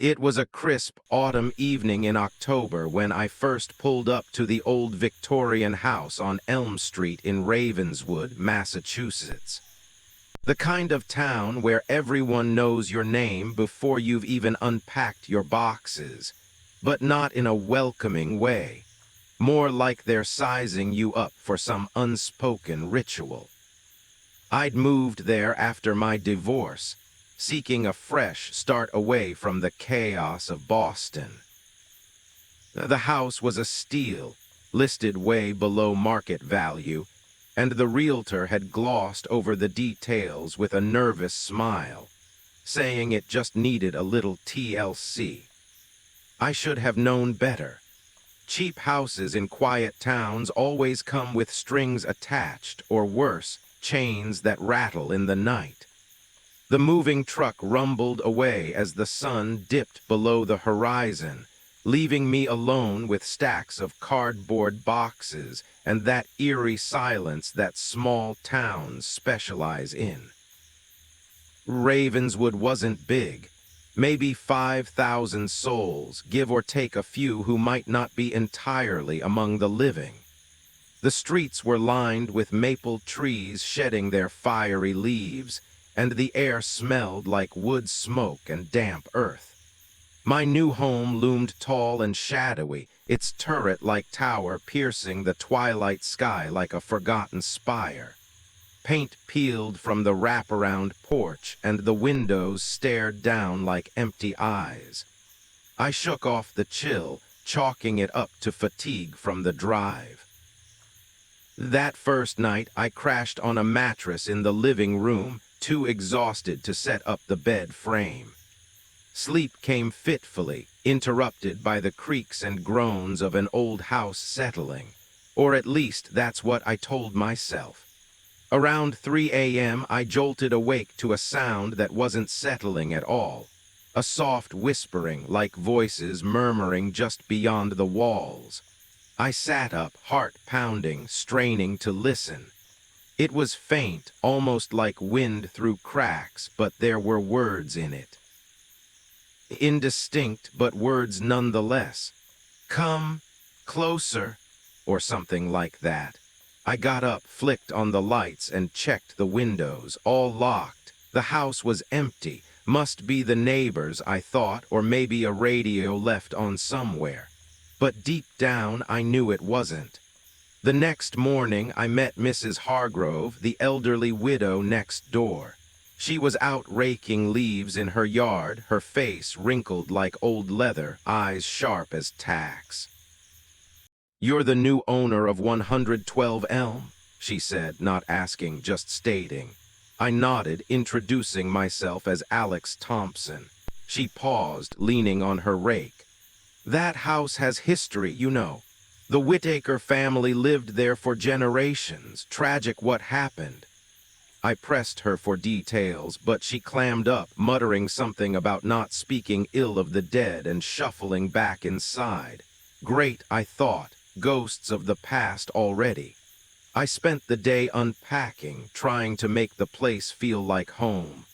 It was a crisp autumn evening in October when I first pulled up to the old Victorian house on Elm Street in Ravenswood, Massachusetts. The kind of town where everyone knows your name before you've even unpacked your boxes, but not in a welcoming way, more like they're sizing you up for some unspoken ritual. I'd moved there after my divorce, seeking a fresh start away from the chaos of Boston. The house was a steal, listed way below market value, and the realtor had glossed over the details with a nervous smile, saying it just needed a little TLC. I should have known better. Cheap houses in quiet towns always come with strings attached, or worse, chains that rattle in the night. The moving truck rumbled away as the sun dipped below the horizon, leaving me alone with stacks of cardboard boxes and that eerie silence that small towns specialize in. Ravenswood wasn't big, maybe 5,000 souls, give or take a few who might not be entirely among the living. The streets were lined with maple trees shedding their fiery leaves, and the air smelled like wood smoke and damp earth. My new home loomed tall and shadowy, its turret-like tower piercing the twilight sky like a forgotten spire. Paint peeled from the wraparound porch, and the windows stared down like empty eyes. I shook off the chill, chalking it up to fatigue from the drive. That first night, I crashed on a mattress in the living room, too exhausted to set up the bed frame. Sleep came fitfully, interrupted by the creaks and groans of an old house settling, or at least that's what I told myself. Around 3 a.m., I jolted awake to a sound that wasn't settling at all, a soft whispering like voices murmuring just beyond the walls. I sat up, heart pounding, straining to listen. It was faint, almost like wind through cracks, but there were words in it. Indistinct, but words nonetheless. "Come closer," or something like that. I got up, flicked on the lights, and checked the windows, all locked. The house was empty. Must be the neighbors, I thought, or maybe a radio left on somewhere. But deep down, I knew it wasn't. The next morning, I met Mrs. Hargrove, the elderly widow next door. She was out raking leaves in her yard, her face wrinkled like old leather, eyes sharp as tacks. "You're the new owner of 112 Elm," she said, not asking, just stating. I nodded, introducing myself as Alex Thompson. She paused, leaning on her rake. "That house has history, you know. The Whittaker family lived there for generations. Tragic what happened." I pressed her for details, but she clammed up, muttering something about not speaking ill of the dead and shuffling back inside. Great, I thought, ghosts of the past already. I spent the day unpacking, trying to make the place feel like home.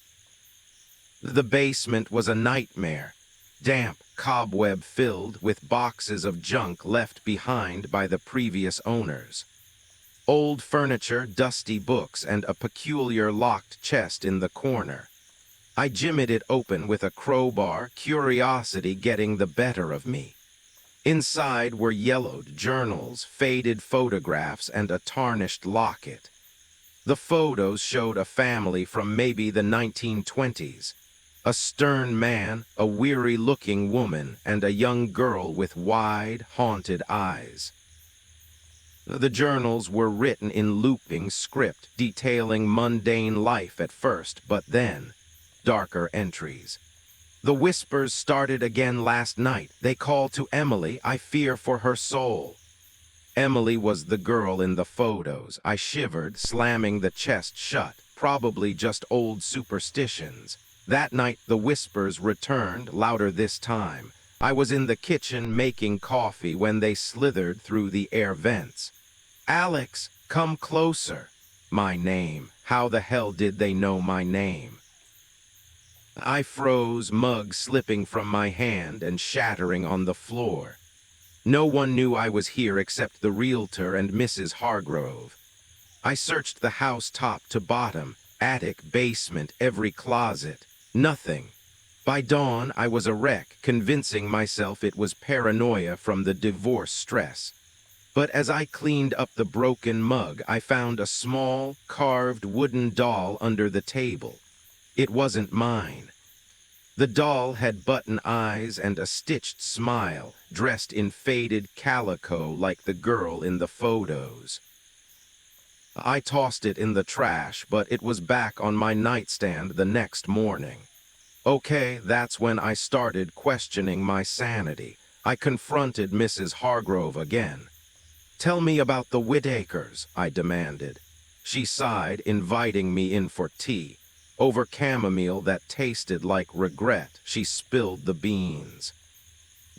The basement was a nightmare, damp, cobweb-filled, with boxes of junk left behind by the previous owners. Old furniture, dusty books, and a peculiar locked chest in the corner. I jimmied it open with a crowbar, curiosity getting the better of me. Inside were yellowed journals, faded photographs, and a tarnished locket. The photos showed a family from maybe the 1920s. A stern man, a weary-looking woman, and a young girl with wide, haunted eyes. The journals were written in looping script, detailing mundane life at first, but then, darker entries. "The whispers started again last night. They call to Emily. I fear for her soul." Emily was the girl in the photos. I shivered, slamming the chest shut, probably just old superstitions. That night the whispers returned, louder this time. I was in the kitchen making coffee when they slithered through the air vents. "Alex, come closer." My name. How the hell did they know my name? I froze, mug slipping from my hand and shattering on the floor. No one knew I was here except the realtor and Mrs. Hargrove. I searched the house top to bottom, attic, basement, every closet. Nothing. By dawn, I was a wreck, convincing myself it was paranoia from the divorce stress. But as I cleaned up the broken mug, I found a small, carved wooden doll under the table. It wasn't mine. The doll had button eyes and a stitched smile, dressed in faded calico like the girl in the photos. I tossed it in the trash, but it was back on my nightstand the next morning. Okay, that's when I started questioning my sanity. I confronted Mrs. Hargrove again. "Tell me about the Whittakers," I demanded. She sighed, inviting me in for tea. Over chamomile that tasted like regret, she spilled the beans.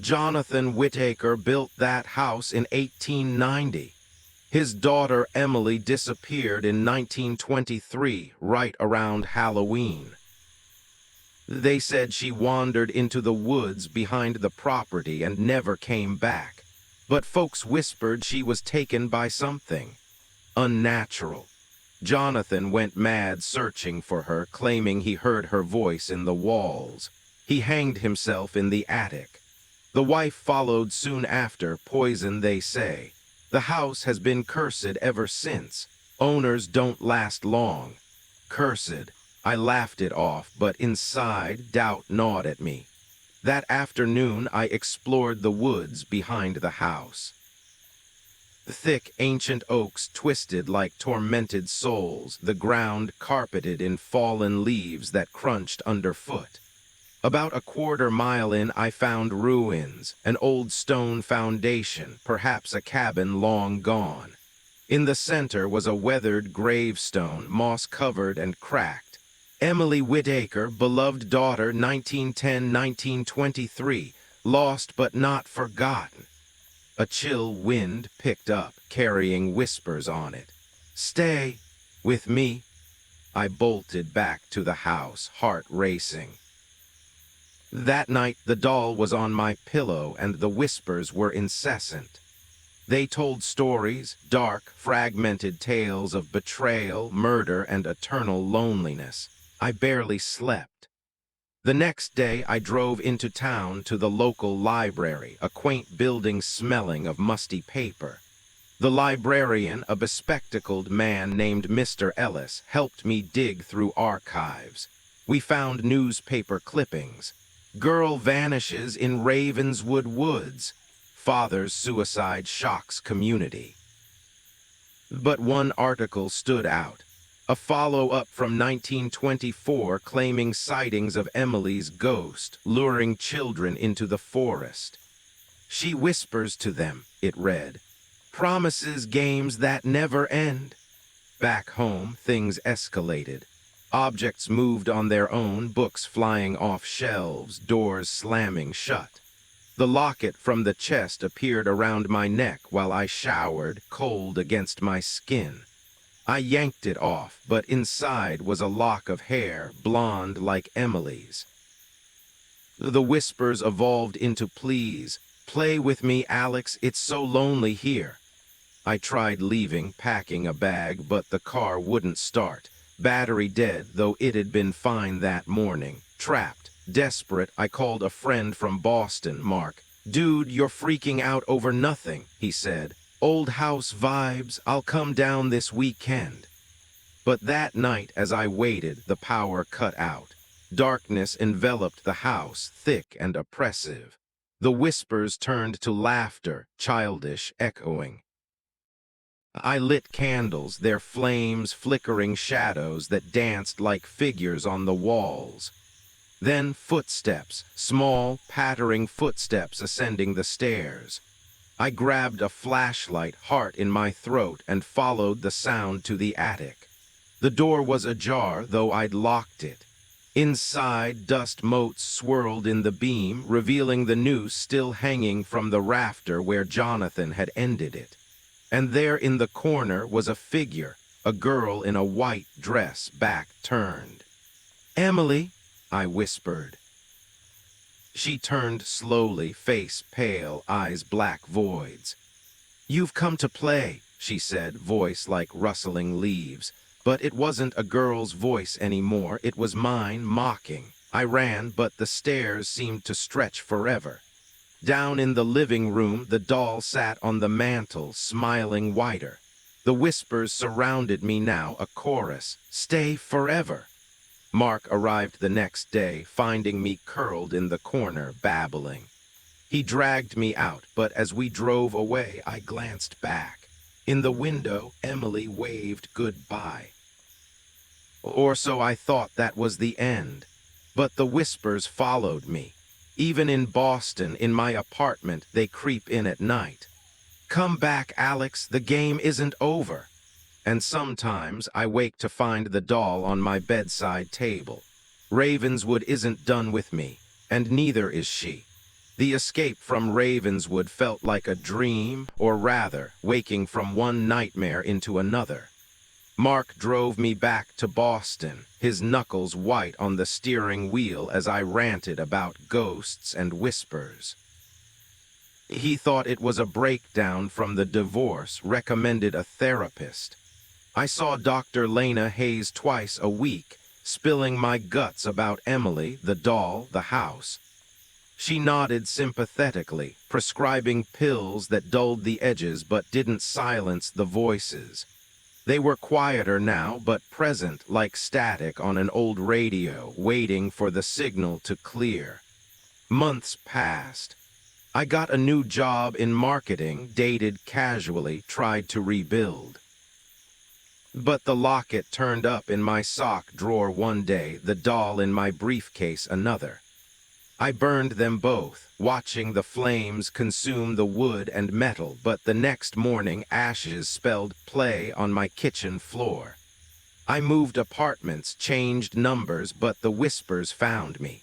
"Jonathan Whittaker built that house in 1890. His daughter Emily disappeared in 1923, right around Halloween. They said she wandered into the woods behind the property and never came back. But folks whispered she was taken by something unnatural. Jonathan went mad searching for her, claiming he heard her voice in the walls. He hanged himself in the attic. The wife followed soon after, poison they say. The house has been cursed ever since. Owners don't last long. Cursed. I laughed it off, but inside, doubt gnawed at me. That afternoon, I explored the woods behind the house. Thick, ancient oaks twisted like tormented souls, the ground carpeted in fallen leaves that crunched underfoot. About a quarter-mile in, I found ruins, an old stone foundation, perhaps a cabin long gone. In the center was a weathered gravestone, moss-covered and cracked. Emily Whittaker, beloved daughter, 1910-1923, lost but not forgotten. A chill wind picked up, carrying whispers on it. "Stay with me." I bolted back to the house, heart racing. That night, the doll was on my pillow and the whispers were incessant. They told stories, dark, fragmented tales of betrayal, murder, and eternal loneliness. I barely slept. The next day, I drove into town to the local library, a quaint building smelling of musty paper. The librarian, a bespectacled man named Mr. Ellis, helped me dig through archives. We found newspaper clippings. Girl vanishes in Ravenswood Woods. Father's suicide shocks community. But one article stood out. A follow-up from 1924 claiming sightings of Emily's ghost, luring children into the forest. "She whispers to them," it read. "Promises games that never end." Back home, things escalated. Objects moved on their own, books flying off shelves, doors slamming shut. The locket from the chest appeared around my neck while I showered, cold against my skin. I yanked it off, but inside was a lock of hair, blonde like Emily's. The whispers evolved into pleas. "Play with me, Alex, it's so lonely here." I tried leaving, packing a bag, but the car wouldn't start. Battery dead, though it had been fine that morning. Trapped, desperate, I called a friend from Boston, Mark. "Dude, you're freaking out over nothing," he said. "Old house vibes, I'll come down this weekend." But that night, as I waited, the power cut out. Darkness enveloped the house, thick and oppressive. The whispers turned to laughter, childish, echoing. I lit candles, their flames flickering shadows that danced like figures on the walls. Then footsteps, small, pattering footsteps ascending the stairs. I grabbed a flashlight, heart in my throat, and followed the sound to the attic. The door was ajar, though I'd locked it. Inside, dust motes swirled in the beam, revealing the noose still hanging from the rafter where Jonathan had ended it. And there in the corner was a figure, a girl in a white dress, back turned. "Emily," I whispered. She turned slowly, face pale, eyes black voids. "You've come to play," she said, voice like rustling leaves. But it wasn't a girl's voice anymore, it was mine, mocking. I ran, but the stairs seemed to stretch forever. Down in the living room, the doll sat on the mantel, smiling wider. The whispers surrounded me now, a chorus, "Stay forever." Mark arrived the next day, finding me curled in the corner, babbling. He dragged me out, but as we drove away, I glanced back. In the window, Emily waved goodbye. Or so I thought that was the end. But the whispers followed me. Even in Boston, in my apartment, they creep in at night. "Come back, Alex, the game isn't over." And sometimes I wake to find the doll on my bedside table. Ravenswood isn't done with me, and neither is she. The escape from Ravenswood felt like a dream, or rather, waking from one nightmare into another. Mark drove me back to Boston, his knuckles white on the steering wheel as I ranted about ghosts and whispers. He thought it was a breakdown from the divorce, recommended a therapist. I saw Dr. Lena Hayes twice a week, spilling my guts about Emily, the doll, the house. She nodded sympathetically, prescribing pills that dulled the edges but didn't silence the voices. They were quieter now, but present like static on an old radio, waiting for the signal to clear. Months passed. I got a new job in marketing, dated casually, tried to rebuild. But the locket turned up in my sock drawer one day, the doll in my briefcase another. I burned them both, watching the flames consume the wood and metal, but the next morning ashes spelled play on my kitchen floor. I moved apartments, changed numbers, but the whispers found me.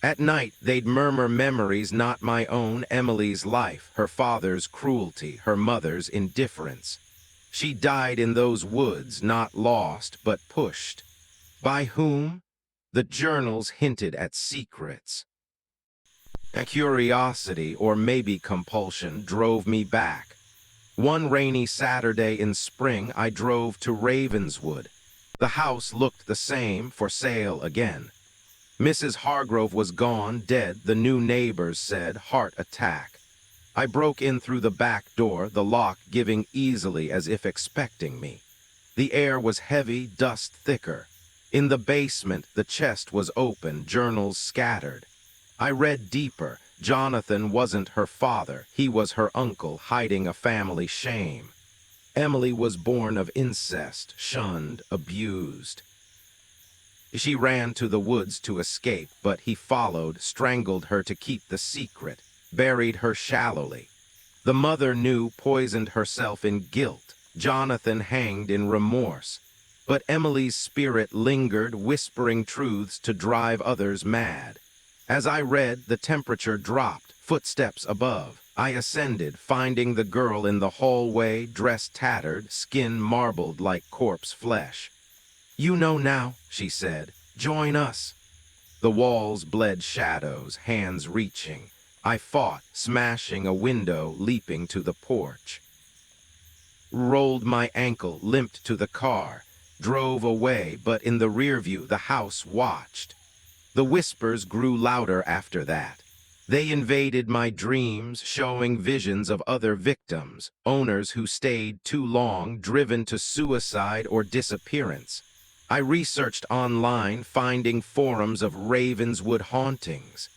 At night, they'd murmur memories not my own, Emily's life, her father's cruelty, her mother's indifference. She died in those woods, not lost, but pushed. By whom? The journals hinted at secrets. A curiosity, or maybe compulsion, drove me back. One rainy Saturday in spring, I drove to Ravenswood. The house looked the same, for sale again. Mrs. Hargrove was gone, dead, the new neighbors said, heart attack. I broke in through the back door, the lock giving easily as if expecting me. The air was heavy, dust thicker. In the basement, the chest was open, journals scattered. I read deeper. Jonathan wasn't her father, he was her uncle, hiding a family shame. Emily was born of incest, shunned, abused. She ran to the woods to escape, but he followed, strangled her to keep the secret, buried her shallowly. The mother knew, poisoned herself in guilt. Jonathan hanged in remorse. But Emily's spirit lingered, whispering truths to drive others mad. As I read, the temperature dropped, footsteps above. I ascended, finding the girl in the hallway, dress tattered, skin marbled like corpse flesh. "You know now," she said. "Join us." The walls bled shadows, hands reaching. I fought, smashing a window, leaping to the porch. Rolled my ankle, limped to the car, drove away, but in the rear view the house watched. The whispers grew louder after that. They invaded my dreams, showing visions of other victims, owners who stayed too long, driven to suicide or disappearance. I researched online, finding forums of Ravenswood hauntings.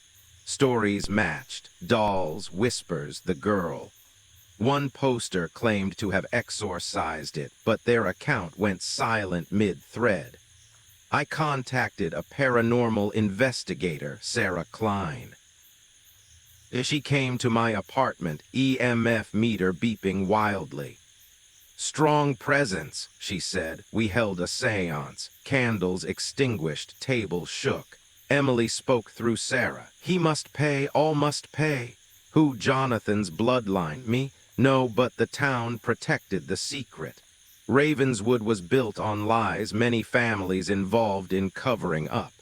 Stories matched, dolls, whispers, the girl. One poster claimed to have exorcised it, but their account went silent mid-thread. I contacted a paranormal investigator, Sarah Klein. She came to my apartment, EMF meter beeping wildly. "Strong presence," she said. We held a séance. Candles extinguished, table shook. Emily spoke through Sarah. "He must pay, all must pay." Who? Jonathan's bloodline? Me? No, but the town protected the secret. Ravenswood was built on lies, many families involved in covering up.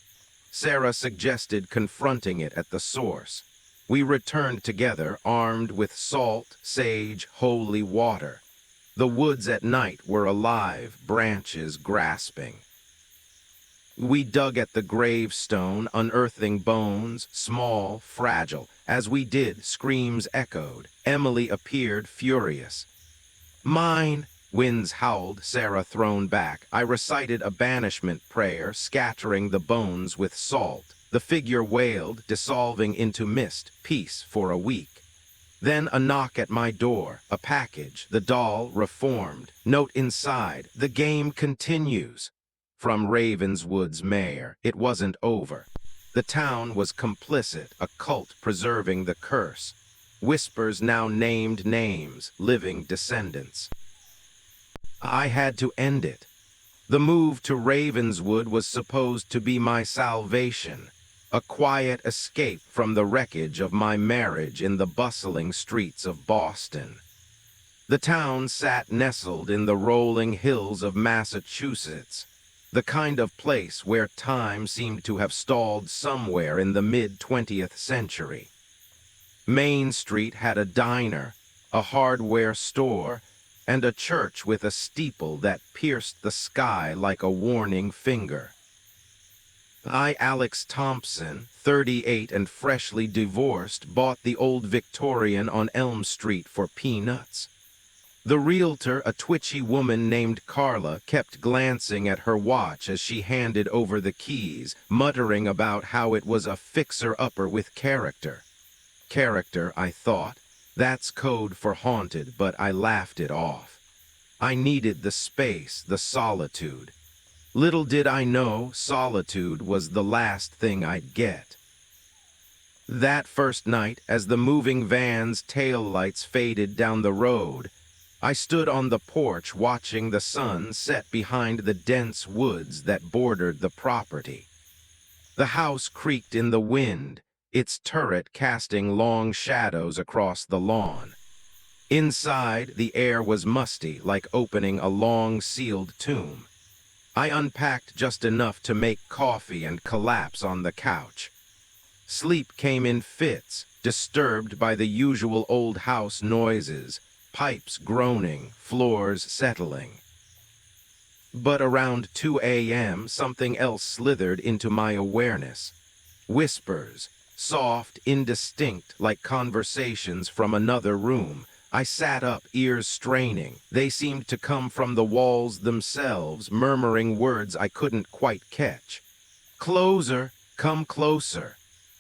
Sarah suggested confronting it at the source. We returned together, armed with salt, sage, holy water. The woods at night were alive, branches grasping. We dug at the gravestone, unearthing bones, small, fragile. As we did, screams echoed. Emily appeared furious. "Mine!" Winds howled, Sarah thrown back. I recited a banishment prayer, scattering the bones with salt. The figure wailed, dissolving into mist, peace for a week. Then a knock at my door, a package, the doll reformed. Note inside, the game continues. From Ravenswood's mayor, it wasn't over. The town was complicit, a cult preserving the curse. Whispers now named names, living descendants. I had to end it. The move to Ravenswood was supposed to be my salvation, a quiet escape from the wreckage of my marriage in the bustling streets of Boston. The town sat nestled in the rolling hills of Massachusetts, the kind of place where time seemed to have stalled somewhere in the mid-20th century. Main Street had a diner, a hardware store, and a church with a steeple that pierced the sky like a warning finger. I, Alex Thompson, 38 and freshly divorced, bought the old Victorian on Elm Street for peanuts. The realtor, a twitchy woman named Carla, kept glancing at her watch as she handed over the keys, muttering about how it was a fixer-upper with character. Character, I thought. That's code for haunted, but I laughed it off. I needed the space, the solitude. Little did I know solitude was the last thing I'd get. That first night, as the moving van's taillights faded down the road, I stood on the porch watching the sun set behind the dense woods that bordered the property. The house creaked in the wind, its turret casting long shadows across the lawn. Inside, the air was musty, like opening a long-sealed tomb. I unpacked just enough to make coffee and collapse on the couch. Sleep came in fits, disturbed by the usual old house noises, pipes groaning, floors settling. But around 2 a.m., something else slithered into my awareness. Whispers, soft, indistinct, like conversations from another room. I sat up, ears straining. They seemed to come from the walls themselves, murmuring words I couldn't quite catch. "Closer, come closer."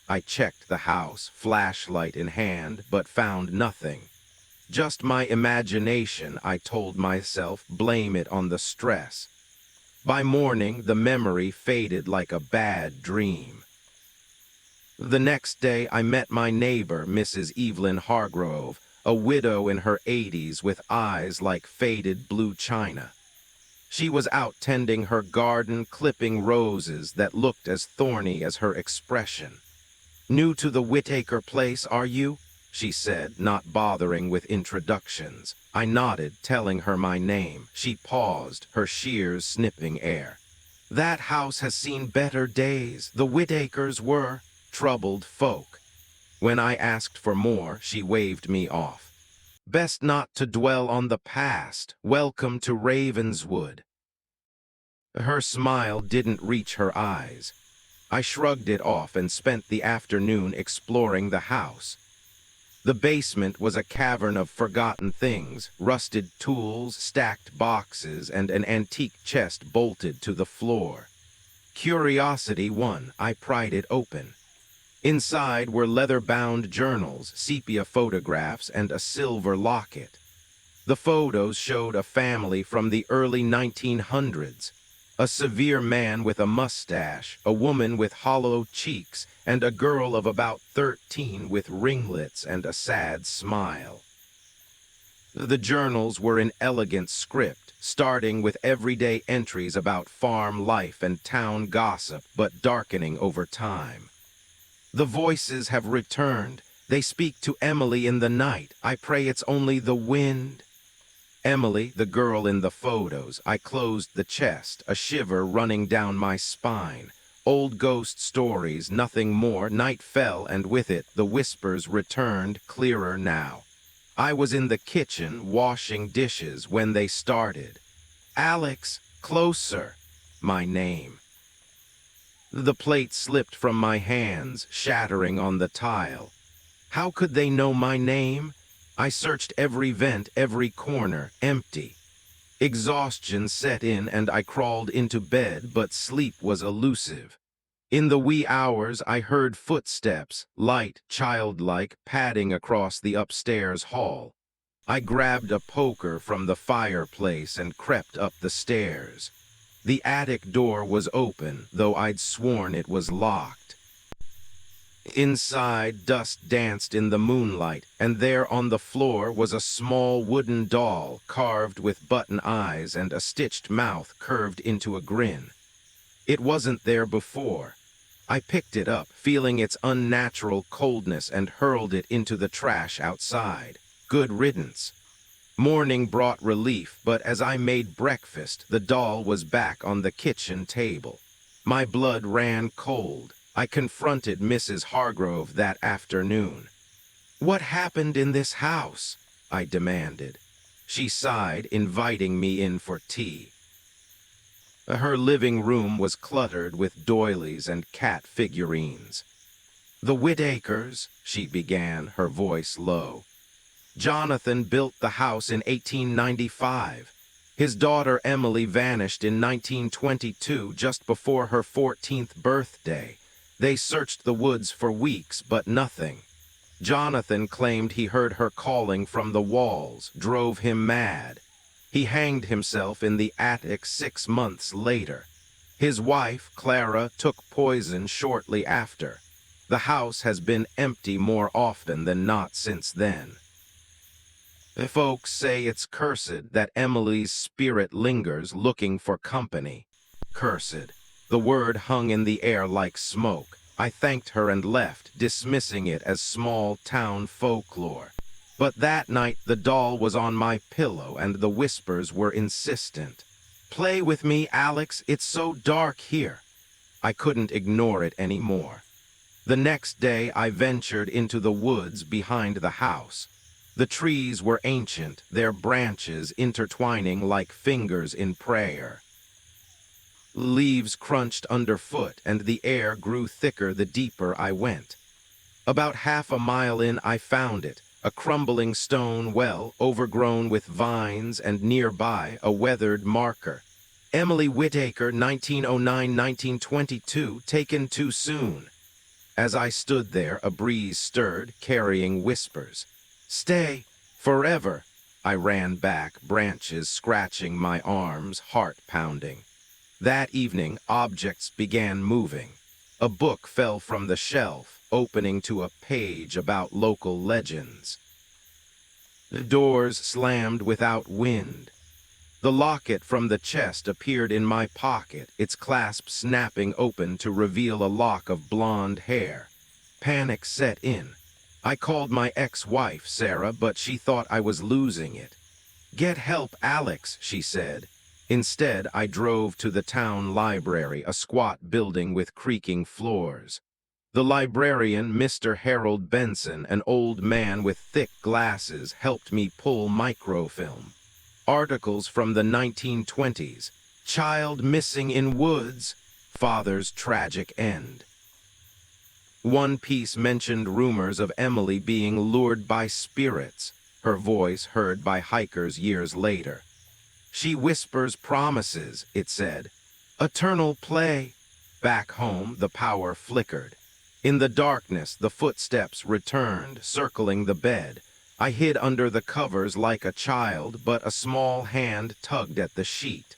I checked the house, flashlight in hand, but found nothing. Just my imagination, I told myself, blame it on the stress. By morning, the memory faded like a bad dream. The next day, I met my neighbor, Mrs. Evelyn Hargrove, a widow in her 80s with eyes like faded blue china. She was out tending her garden, clipping roses that looked as thorny as her expression. "New to the Whittaker place, are you?" she said, not bothering with introductions. I nodded, telling her my name. She paused, her shears snipping air. "That house has seen better days. The Whittakers were troubled folk." When I asked for more, she waved me off. "Best not to dwell on the past. Welcome to Ravenswood." Her smile didn't reach her eyes. I shrugged it off and spent the afternoon exploring the house. The basement was a cavern of forgotten things, rusted tools, stacked boxes, and an antique chest bolted to the floor. Curiosity won. I pried it open. Inside were leather-bound journals, sepia photographs, and a silver locket. The photos showed a family from the early 1900s. A severe man with a mustache, a woman with hollow cheeks, and a girl of about 13 with ringlets and a sad smile. The journals were in elegant script, starting with everyday entries about farm life and town gossip, but darkening over time. "The voices have returned. They speak to Emily in the night. I pray it's only the wind." Emily, the girl in the photos. I closed the chest, a shiver running down my spine. Old ghost stories, nothing more. Night fell, and with it, the whispers returned, clearer now. I was in the kitchen, washing dishes, when they started. "Alex, closer," my name. The plate slipped from my hands, shattering on the tile. How could they know my name? I searched every vent, every corner, empty. Exhaustion set in and I crawled into bed, but sleep was elusive. In the wee hours, I heard footsteps, light, childlike, padding across the upstairs hall. I grabbed a poker from the fireplace and crept up the stairs. The attic door was open, though I'd sworn it was locked. Inside, dust danced in the moonlight, and there on the floor was a small wooden doll carved with button eyes and a stitched mouth curved into a grin. It wasn't there before. I picked it up, feeling its unnatural coldness, and hurled it into the trash outside. Good riddance. Morning brought relief, but as I made breakfast, the doll was back on the kitchen table. My blood ran cold. I confronted Mrs. Hargrove that afternoon. "What happened in this house?" I demanded. She sighed, inviting me in for tea. Her living room was cluttered with doilies and cat figurines. "The Whittakers," she began, her voice low. "Jonathan built the house in 1895. His daughter Emily vanished in 1922, just before her 14th birthday. They searched the woods for weeks, but nothing. Jonathan claimed he heard her calling from the walls, drove him mad. He hanged himself in the attic 6 months later. His wife, Clara, took poison shortly after. The house has been empty more often than not since then. Folks say it's cursed, that Emily's spirit lingers looking for company. Cursed. The word hung in the air like smoke. I thanked her and left, dismissing it as small-town folklore. But that night the doll was on my pillow and the whispers were insistent. "Play with me, Alex, it's so dark here." I couldn't ignore it anymore. The next day I ventured into the woods behind the house. The trees were ancient, their branches intertwining like fingers in prayer. Leaves crunched underfoot, and the air grew thicker the deeper I went. About half a mile in, I found it, a crumbling stone well, overgrown with vines, and nearby a weathered marker. "Emily Whittaker, 1909-1922, taken too soon." As I stood there, a breeze stirred, carrying whispers. "Stay, forever." I ran back, branches scratching my arms, heart pounding. That evening, objects began moving. A book fell from the shelf, opening to a page about local legends. The doors slammed without wind. The locket from the chest appeared in my pocket, its clasp snapping open to reveal a lock of blonde hair. Panic set in. I called my ex-wife, Sarah, but she thought I was losing it. "Get help, Alex," she said. Instead, I drove to the town library, a squat building with creaking floors. The librarian, Mr. Harold Benson, an old man with thick glasses, helped me pull microfilm. Articles from the 1920s. Child missing in woods. Father's tragic end. One piece mentioned rumors of Emily being lured by spirits, her voice heard by hikers years later. "She whispers promises," it said. "Eternal play." Back home, the power flickered. In the darkness, the footsteps returned, circling the bed. I hid under the covers like a child, but a small hand tugged at the sheet.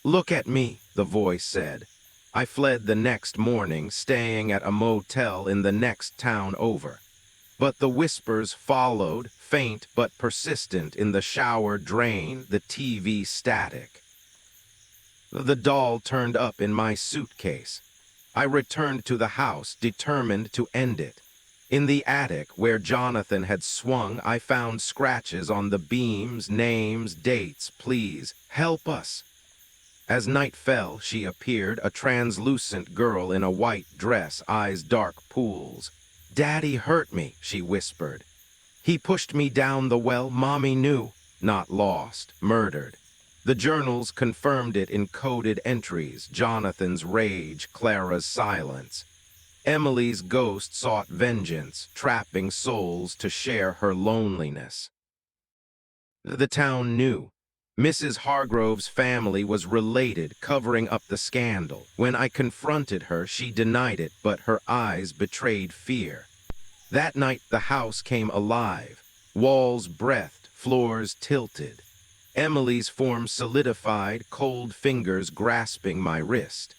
"Look at me," the voice said. I fled the next morning, staying at a motel in the next town over. But the whispers followed, faint but persistent, in the shower drain, the TV static. The doll turned up in my suitcase. I returned to the house, determined to end it. In the attic, where Jonathan had swung, I found scratches on the beams, names, dates. "Please, help us." As night fell, she appeared, a translucent girl in a white dress, eyes dark pools. "Daddy hurt me," she whispered. "He pushed me down the well. Mommy knew." Not lost, murdered. The journals confirmed it in coded entries: Jonathan's rage, Clara's silence. Emily's ghost sought vengeance, trapping souls to share her loneliness. The town knew. Mrs. Hargrove's family was related, covering up the scandal. When I confronted her, she denied it, but her eyes betrayed fear. That night, the house came alive. Walls breathed, floors tilted. Emily's form solidified, cold fingers grasping my wrist.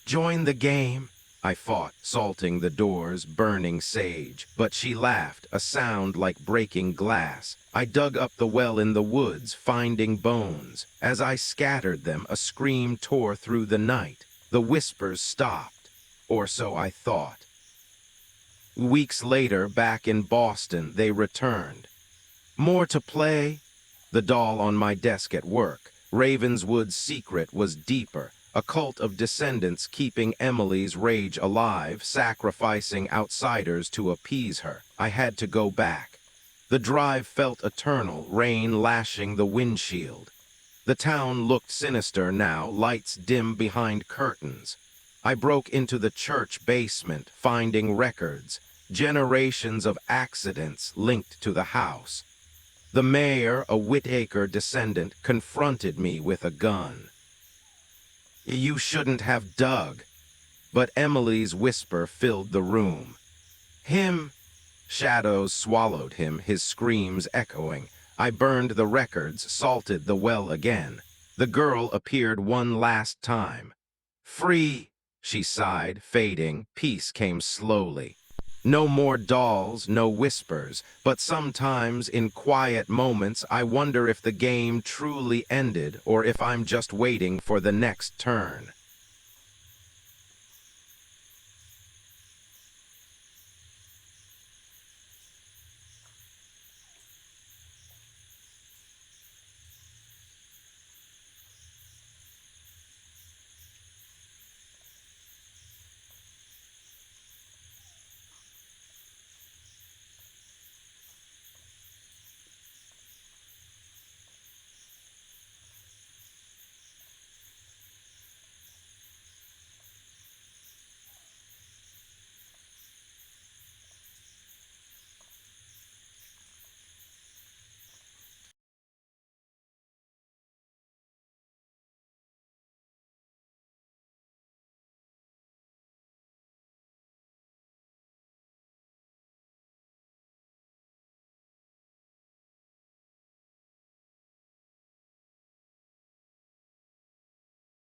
"Join the game," I fought, salting the doors, burning sage. But she laughed, a sound like breaking glass. I dug up the well in the woods, finding bones. As I scattered them, a scream tore through the night. The whispers stopped, or so I thought. Weeks later, back in Boston, they returned. "More to play?" The doll on my desk at work. Ravenswood's secret was deeper. A cult of descendants keeping Emily's rage alive, sacrificing outsiders to appease her. I had to go back. The drive felt eternal, rain lashing the windshield. The town looked sinister now, lights dim behind curtains. I broke into the church basement, finding records, generations of accidents linked to the house. The mayor, a Whittaker descendant, confronted me with a gun. "You shouldn't have dug." But Emily's whisper filled the room. "Him." Shadows swallowed him, his screams echoing. I burned the records, salted the well again. The girl appeared one last time. "Free," she sighed, fading. Peace came slowly. No more dolls, no whispers, but sometimes in quiet moments I wonder if the game truly ended or if I'm just waiting for the next turn.